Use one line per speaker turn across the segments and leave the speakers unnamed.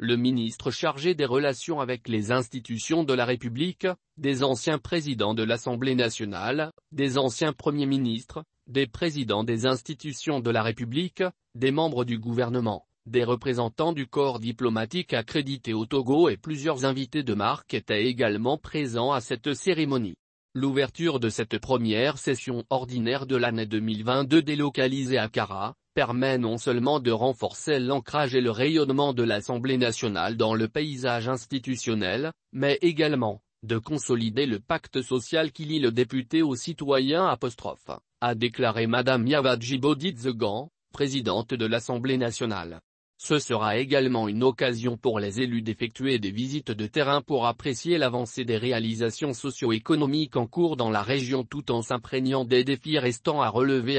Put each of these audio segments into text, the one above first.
le ministre chargé des relations avec les institutions de la République, des anciens présidents de l'Assemblée nationale, des anciens premiers ministres, des présidents des institutions de la République, des membres du gouvernement, des représentants du corps diplomatique accrédité au Togo et plusieurs invités de marque étaient également présents à cette cérémonie. L'ouverture de cette première session ordinaire de l'année 2022 délocalisée à Accra, permet non seulement de renforcer l'ancrage et le rayonnement de l'Assemblée nationale dans le paysage institutionnel, mais également, de consolider le pacte social qui lie le député aux citoyens », a déclaré Madame Yavaji Boditzegan, présidente de l'Assemblée nationale. Ce sera également une occasion pour les élus d'effectuer des visites de terrain pour apprécier l'avancée des réalisations socio-économiques en cours dans la région tout en s'imprégnant des défis restants à relever »,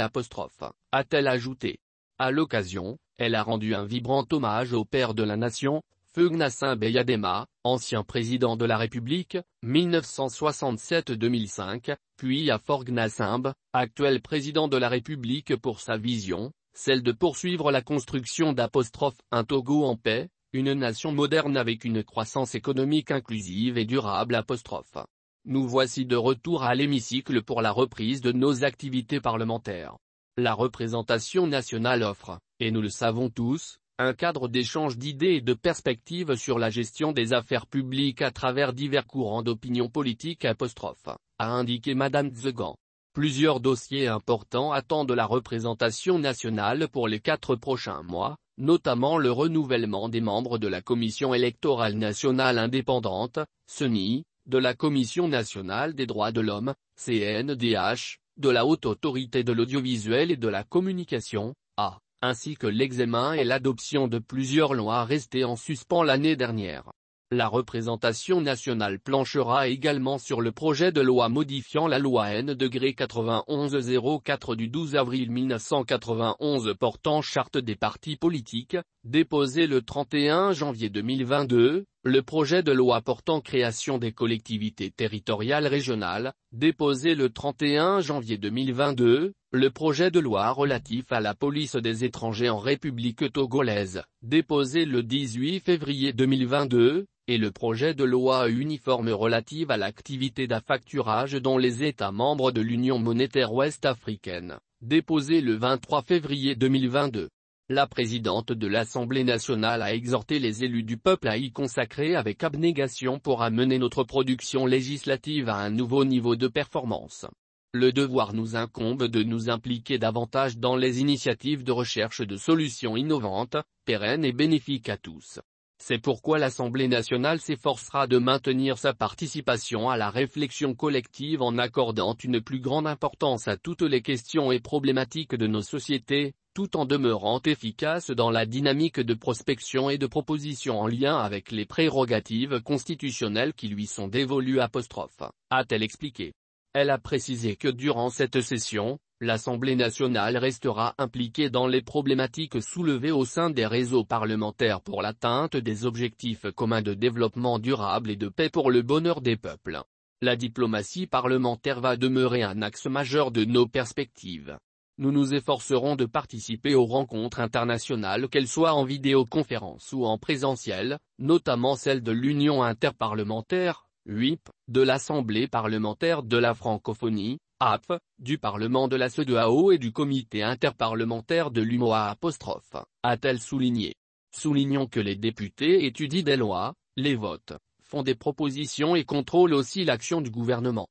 a-t-elle ajouté. À l'occasion, elle a rendu un vibrant hommage au père de la nation, Feu Gnassingbé Eyadema, ancien président de la République, 1967-2005, puis à Faure Gnassingbé, actuel président de la République pour sa vision, celle de poursuivre la construction d'un Togo en paix, une nation moderne avec une croissance économique inclusive et durable. Nous voici de retour à l'hémicycle pour la reprise de nos activités parlementaires. La représentation nationale offre, et nous le savons tous, un cadre d'échange d'idées et de perspectives sur la gestion des affaires publiques à travers divers courants d'opinion politique. A indiqué Madame Zegan. Plusieurs dossiers importants attendent la représentation nationale pour les 4 prochains mois, notamment le renouvellement des membres de la Commission électorale nationale indépendante, CENI, de la Commission nationale des droits de l'homme, CNDH, de la Haute Autorité de l'audiovisuel et de la communication, ainsi que l'examen et l'adoption de plusieurs lois restées en suspens l'année dernière. La représentation nationale planchera également sur le projet de loi modifiant la loi N-9104 du 12 avril 1991 portant charte des partis politiques, déposé le 31 janvier 2022, le projet de loi portant création des collectivités territoriales régionales, déposé le 31 janvier 2022, le projet de loi relatif à la police des étrangers en République togolaise, déposé le 18 février 2022, et le projet de loi uniforme relative à l'activité d'affacturage dans les États membres de l'Union monétaire ouest-africaine, déposé le 23 février 2022. La présidente de l'Assemblée nationale a exhorté les élus du peuple à y consacrer avec abnégation pour amener notre production législative à un nouveau niveau de performance. Le devoir nous incombe de nous impliquer davantage dans les initiatives de recherche de solutions innovantes, pérennes et bénéfiques à tous. C'est pourquoi l'Assemblée nationale s'efforcera de maintenir sa participation à la réflexion collective en accordant une plus grande importance à toutes les questions et problématiques de nos sociétés, tout en demeurant efficace dans la dynamique de prospection et de proposition en lien avec les prérogatives constitutionnelles qui lui sont dévolues. A-t-elle expliqué. Elle a précisé que durant cette session, l'Assemblée nationale restera impliquée dans les problématiques soulevées au sein des réseaux parlementaires pour l'atteinte des objectifs communs de développement durable et de paix pour le bonheur des peuples. La diplomatie parlementaire va demeurer un axe majeur de nos perspectives. Nous nous efforcerons de participer aux rencontres internationales qu'elles soient en vidéoconférence ou en présentiel, notamment celles de l'Union interparlementaire, UIP, de l'Assemblée parlementaire de la francophonie, AP, du Parlement de la CEDEAO et du Comité interparlementaire de l'UMOA', a-t-elle souligné. Soulignons que les députés étudient des lois, les votent, font des propositions et contrôlent aussi l'action du gouvernement.